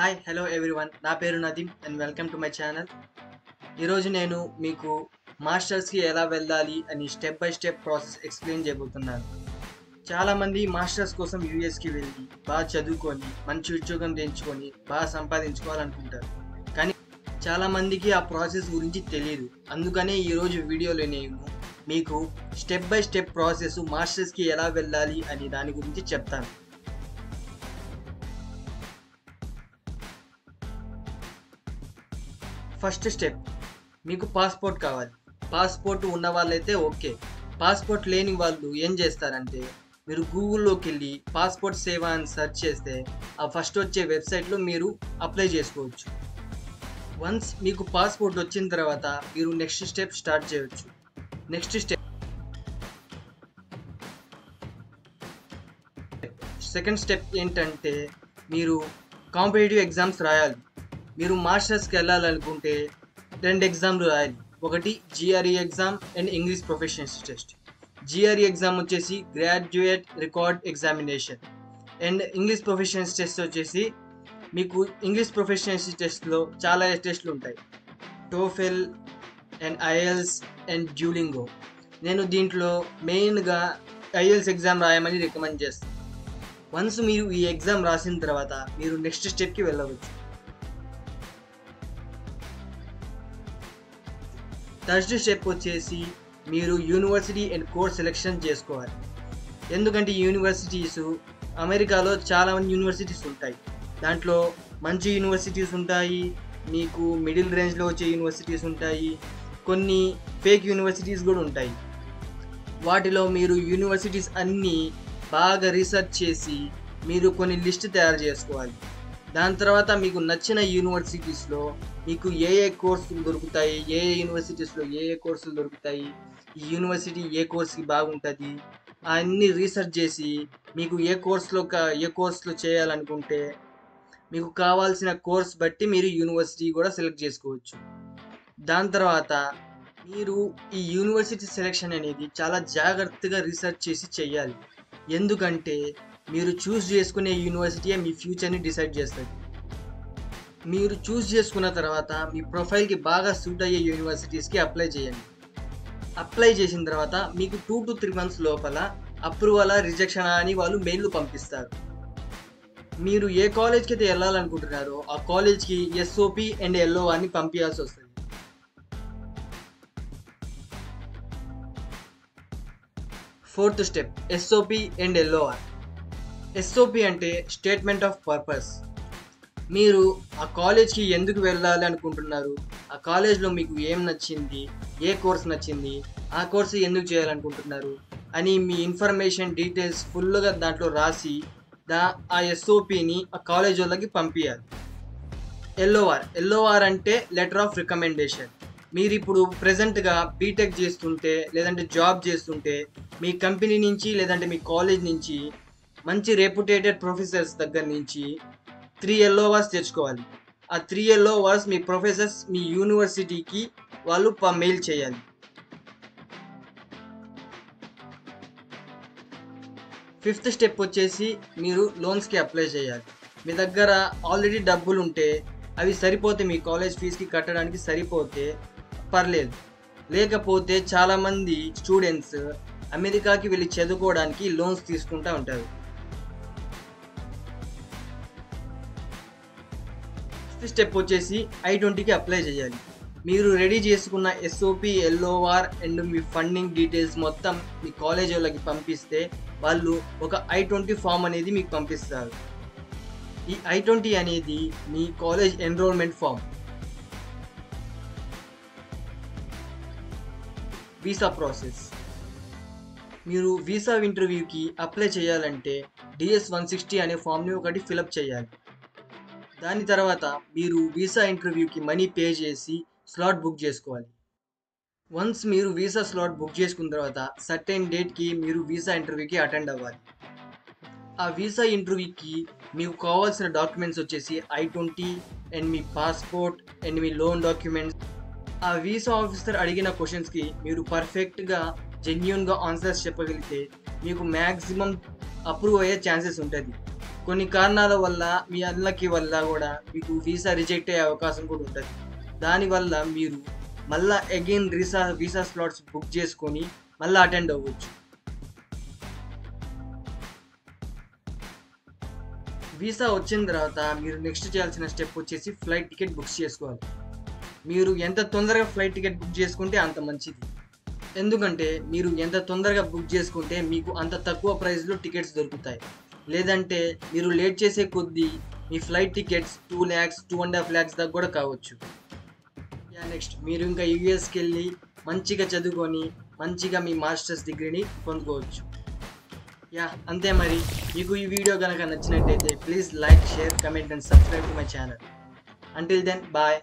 Hi hello everyone, నా పేరు Nadeem and welcome to my channel. ఈరోజు నేను మీకు మాస్టర్స్కి ఎలా వెళ్ళాలి అని step by step process explain చేయబోతున్నాను. చాలామంది మాస్టర్స్ కోసం యూఎస్కి వెళ్ళి బాగా చదువుకొని మంచి ఉద్యోగం తెచ్చుకొని బాగా సంపాదించుకోవాలనుకుంటారు. కానీ చాలామందికి ఆ ప్రాసెస్ గురించి తెలియదు. అందుకనే ఈరోజు వీడియోలో నేను మీకు స్టెప్ బై స్టెప్ ప్రాసెస్ మాస్టర్స్కి ఎలా వెళ్ళాలి అని దాని గురించి చెప్తాను. ఫస్ట్ స్టెప్, మీకు పాస్పోర్ట్ కావాలి. పాస్పోర్ట్ ఉన్న వాళ్ళైతే ఓకే. పాస్పోర్ట్ లేని వాళ్ళు ఏం చేస్తారంటే, మీరు గూగుల్లోకి వెళ్ళి పాస్పోర్ట్ సేవ అని సెర్చ్ చేస్తే ఆ ఫస్ట్ వచ్చే వెబ్సైట్లో మీరు అప్లై చేసుకోవచ్చు. వన్స్ మీకు పాస్పోర్ట్ వచ్చిన తర్వాత మీరు నెక్స్ట్ స్టెప్ స్టార్ట్ చేయవచ్చు. సెకండ్ స్టెప్ ఏంటంటే, మీరు కాంపిటేటివ్ ఎగ్జామ్స్ రాయాలి. మీరు మాస్టర్స్కి వెళ్ళాలనుకుంటే 2 ఎగ్జామ్లు రాయాలి. ఒకటి GRE exam and English professionals test. GRE exam వచ్చేసి graduate record examination and English professionals test వచ్చేసి మీకు ఇంగ్లీష్ ప్రొఫెషనల్స్ టెస్ట్లో చాలా టెస్ట్లు ఉంటాయి. TOEFL and IELTS and Duolingo. నేను దీంట్లో మెయిన్గా ఐఎల్స్ ఎగ్జామ్ రాయమని రికమెండ్ చేస్తాను. వన్స్ మీరు ఈ ఎగ్జామ్ రాసిన తర్వాత మీరు నెక్స్ట్ స్టెప్కి వెళ్ళవచ్చు. థర్డ్ స్టెప్ వచ్చేసి మీరు యూనివర్సిటీ అండ్ కోర్స్ సెలెక్షన్ చేసుకోవాలి. ఎందుకంటే యూనివర్సిటీస్ అమెరికాలో చాలా మంది యూనివర్సిటీస్ ఉంటాయి. దాంట్లో మంచి యూనివర్సిటీస్ ఉంటాయి, మీకు మిడిల్ రేంజ్లో వచ్చే యూనివర్సిటీస్ ఉంటాయి, కొన్ని ఫేక్ యూనివర్సిటీస్ కూడా ఉంటాయి. వాటిలో మీరు యూనివర్సిటీస్ అన్నీ బాగా రీసెర్చ్ చేసి మీరు కొన్ని లిస్ట్ తయారు చేసుకోవాలి. దాని తర్వాత మీకు నచ్చిన యూనివర్సిటీస్లో మీకు ఏ కోర్సులు దొరుకుతాయి, ఏ యూనివర్సిటీస్లో ఏ కోర్సులు దొరుకుతాయి, ఈ యూనివర్సిటీ ఏ కోర్సుకి బాగుంటుంది అన్నీ రీసెర్చ్ చేసి మీకు ఏ కోర్సులో చేయాలనుకుంటే మీకు కావాల్సిన కోర్స్ బట్టి మీరు యూనివర్సిటీ కూడా సెలెక్ట్ చేసుకోవచ్చు. దాని తర్వాత మీరు ఈ యూనివర్సిటీ సెలెక్షన్ అనేది చాలా జాగ్రత్తగా రీసెర్చ్ చేసి చేయాలి. ఎందుకంటే మీరు చూస్ చేసుకునే యూనివర్సిటీ మీ ఫ్యూచర్ని డిసైడ్ చేస్తుంది. మీరు చూస్ చేసుకున్న తర్వాత మీ ప్రొఫైల్కి బాగా సూట్ అయ్యే యూనివర్సిటీస్కి అప్లై చేయండి. అప్లై చేసిన తర్వాత మీకు 2 to 3 months లోపల అప్రూవల్ రిజెక్షన్ అని వాళ్ళు మెయిల్లు పంపిస్తారు. మీరు ఏ కాలేజ్కి అయితే వెళ్ళాలనుకుంటున్నారో ఆ కాలేజ్కి SOP అండ్ LO అని పంపించాల్సి వస్తుంది. Fourth step, SOP and LOR. SOP అంటే స్టేట్మెంట్ ఆఫ్ పర్పస్. మీరు ఆ కాలేజ్కి ఎందుకు వెళ్ళాలి అనుకుంటున్నారు, ఆ కాలేజ్లో మీకు ఏం నచ్చింది, ఏ కోర్స్ నచ్చింది, ఆ కోర్సు ఎందుకు చేయాలనుకుంటున్నారు అని మీ ఇన్ఫర్మేషన్ డీటెయిల్స్ ఫుల్గా దాంట్లో రాసి ఆ SOPని ఆ కాలేజ్ వాళ్ళకి పంపించాలి. LOR అంటే లెటర్ ఆఫ్ రికమెండేషన్. మీరు ఇప్పుడు ప్రెజెంట్గా బీటెక్ చేస్తుంటే లేదంటే జాబ్ చేస్తుంటే మీ కంపెనీ నుంచి లేదంటే మీ కాలేజ్ నుంచి మంచి రెప్యుటేటెడ్ ప్రొఫెసర్స్ దగ్గర నుంచి 3 LORs తెచ్చుకోవాలి. ఆ 3 LORs మీ ప్రొఫెసర్స్ మీ యూనివర్సిటీకి వాళ్ళు మెయిల్ చేయాలి. ఫిఫ్త్ స్టెప్ వచ్చేసి మీరు లోన్స్కి అప్లై చేయాలి. మీ దగ్గర ఆల్రెడీ డబ్బులు ఉంటే అవి సరిపోతే మీ కాలేజ్ ఫీజుకి కట్టడానికి సరిపోతే పర్లేదు. లేకపోతే చాలామంది స్టూడెంట్స్ అమెరికాకి వెళ్ళి చదువుకోవడానికి లోన్స్ తీసుకుంటూ ఉంటారు. ఫిఫ్త్ స్టెప్ వచ్చేసి I-20కి అప్లై చేయాలి. మీరు రెడీ చేసుకున్న SOP, LOR and me funding details మొత్తం మీ కాలేజ్ వాళ్ళకి పంపిస్తే వాళ్ళు ఒక I-20 ఫామ్ అనేది మీకు పంపిస్తారు. ఈ I-20 అనేది మీ college enrollment form. Visa process. మీరు వీసా ఇంటర్వ్యూకి అప్లై చేయాలంటే DS-160 అనే ఫామ్ని ఒకటి ఫిలప్ చేయాలి. దాని తర్వాత మీరు వీసా ఇంటర్వ్యూకి మనీ పే చేసి స్లాట్ బుక్ చేసుకోవాలి. వన్స్ మీరు వీసా స్లాట్ బుక్ చేసుకున్న తర్వాత సర్టెన్ డేట్కి మీరు వీసా ఇంటర్వ్యూకి అటెండ్ అవ్వాలి. ఆ వీసా ఇంటర్వ్యూకి మీకు కావాల్సిన డాక్యుమెంట్స్ వచ్చేసి I-20 and me passport and me loan documents. ఆ వీసా ఆఫీసర్ అడిగిన క్వశ్చన్స్కి మీరు పర్ఫెక్ట్గా జెన్యూన్గా ఆన్సర్స్ చెప్పగలిగితే మీకు మ్యాక్సిమం అప్రూవ్ అయ్యే ఛాన్సెస్ ఉంటుంది. కొన్ని కారణాల వల్ల మీ అన్లకి వల్ల కూడా మీకు వీసా రిజెక్ట్ అయ్యే అవకాశం కూడా ఉంటుంది. దానివల్ల మీరు మళ్ళీ అగైన్ వీసా స్లాట్స్ బుక్ చేసుకొని మళ్ళీ అటెండ్ అవ్వచ్చు. వీసా వచ్చిన తర్వాత మీరు నెక్స్ట్ చేయాల్సిన స్టెప్ వచ్చేసి ఫ్లైట్ టికెట్ బుక్ చేసుకోవాలి. మీరు ఎంత తొందరగా ఫ్లైట్ టికెట్ బుక్ చేసుకుంటే అంత మంచిది. ఎందుకంటే మీరు ఎంత తొందరగా బుక్ చేసుకుంటే మీకు అంత తక్కువ ప్రైస్లో టికెట్స్ దొరుకుతాయి. లేదంటే మీరు లేట్ చేసే కొద్దీ మీ ఫ్లైట్ టికెట్స్ 2 lakhs 2.5 lakhs దాకా కూడా కావచ్చు. నెక్స్ట్ మీరు ఇంకా యూఎస్కి వెళ్ళి మంచిగా చదువుకొని మంచిగా మీ మాస్టర్స్ డిగ్రీని పొందుకోవచ్చు. అంతే మరి. మీకు ఈ వీడియో కనుక నచ్చినట్టయితే please like, share, comment and subscribe to my channel. Until then, bye.